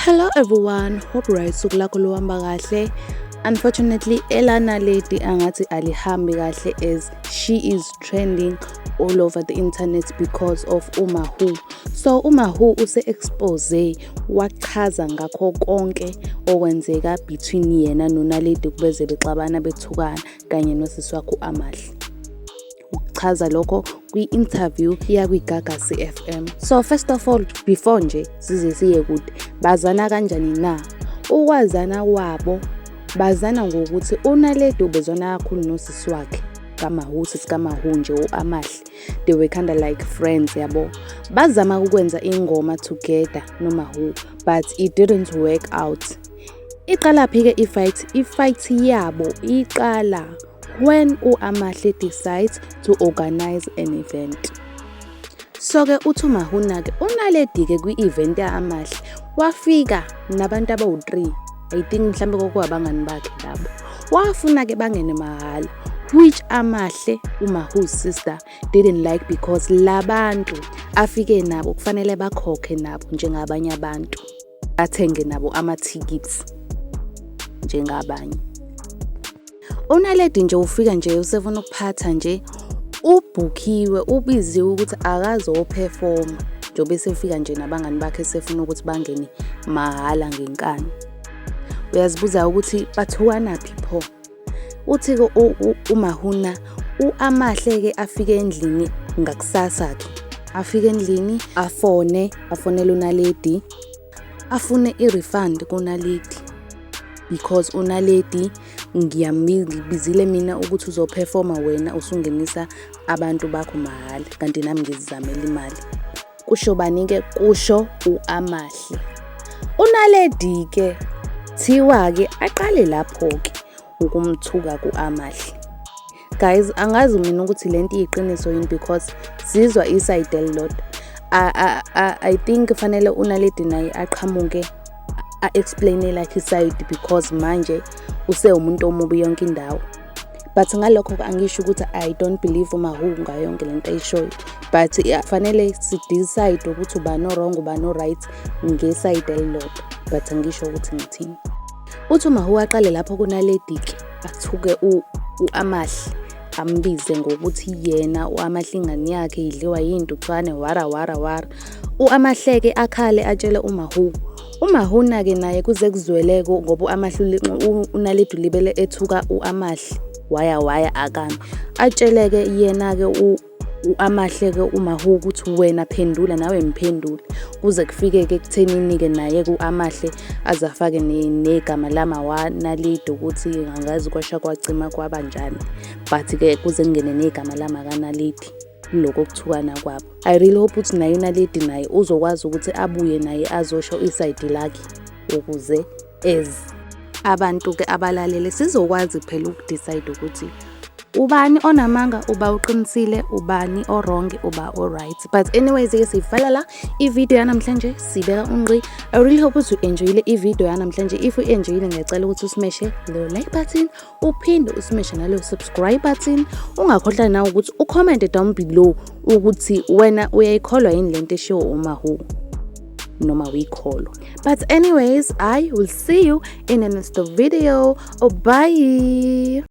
Hello everyone, hope right suku lakho luhamba kahle. Unfortunately Elana lady angathi alihambi kahle as she is trending all over the internet because of uMaHoo. So uMaHoo use-expose wachaza ngakho konke okwenzeka between yena noNaledi kubeze bexabana bethukana kanye nosisi wakhe uAmahle. Uchaza lokho kwi-interview yakwiGaga CFM. So first of all, before nje size siye kude, bazana kanjani na? Ukwazana kwabo bazana ngokuthi uNaledi ubezwana kakhulu nosisi wakhe kaMaHoo, sisi kaMaHoo nje uAmahle. They were kind of like friends yabo. Bazama ukwenza ingoma together noMaHoo, but it didn't work out. Iqala phi ke i-fight yabo iqala when uAmahle decides to organize an event. So ke uthi uMaHoo nake uNaledi ke kwi-event yaAmahle wafika nabantu abawu-3, I think mhlambe kokuwabangani bakhe labo. Wafuna ke bangene mahhala, which Amahle, uMaHoo's sister, didn't like because labantu afike nabo kufanele bakhokhe nabo njengabanye abantu, bathenge nabo ama-tickets njengabanye. uNaledi nje ufika nje usefuna ukuphatha nje, ubhukiwe ubiziwe ukuthi akazoperforma njengoba esefika nje nabangani bakhe sefuna ukuthi bangene mahhala ngenkani. Uyazibuza ukuthi bathukanaphi pho. Uthi ke uMaHoo uAmahle ke afike endlini ngakusasa ke. Afike endlini afonele uNaledi, afune i-refund kuNaledi because uNaledi ngiyambizile mina ukuthi uzoperforma wena usungenisa abantu bakho mahhala kanti nami ngizizamela imali. Kusho bani ke? Kusho uAmahle. uNaledi ke thiwa ke aqale lapho ke ukumthuka kuAmahle. Guys, angazi mina ukuthi lento iyiqiniso yini because sizwa iside elilodwa. I think fanele uNaledi naye aqhamuke explain like his side because manje usewumuntu omubi yonke indawo. But ngalokho angisho ukuthi I don't believe uMaHoo ngayonke lento ayishoyo, but fanele si decide ukuthi ubani wrong ubani right ngeside elilodwa, but angisho ukuthi ngithini. Uthi uMaHoo aqale lapho kuNaledi ke athuke uAmahle, ambize ngokuthi yena uAmahle ingane yakhe idliwa yintuthwane wara. uAmahle ke akhale atshele uMaHoo. uMaHoo nake naye kuze kuzweleke ngoba uAmahle uNaledi libele ethuka uAmahle waya akami. Atsheleke yena ke uAmahle ke uMaHoo ukuthi wena phendula nawe mphendule, kuze kufike ke kuthenini ke naye kuAmahle azafake negama lama waNaledi ukuthi angazi kwasha kwacima kwabanjani, but ke kuze kungene negama lama kaNaledi lokho kuthukana kwabo. I really hope ukuthi naye uNaledi naye uzokwazi ukuthi abuye naye azosho iside lakhe ukuze abantu ke abalalele sizokwazi phela ukudecide ukuthi ubani onamanga uba uqinisile, ubani wrong uba alright. But anyways ke sivala la i-video yanamhlanje sibeka unqi. I really hope ukuthi u-enjoyile i-video yanamhlanje. If u-enjoyile ngiyacela ukuthi usimeshe lo like button, uphinde usimeshe nalo subscribe button. Ungakhohlwa na ukuthi ucomment down below ukuthi wena uyayikholwa yini lento eshiwo uMaHoo noma uyikholwa. But anyways, I will see you in the next video. Bye.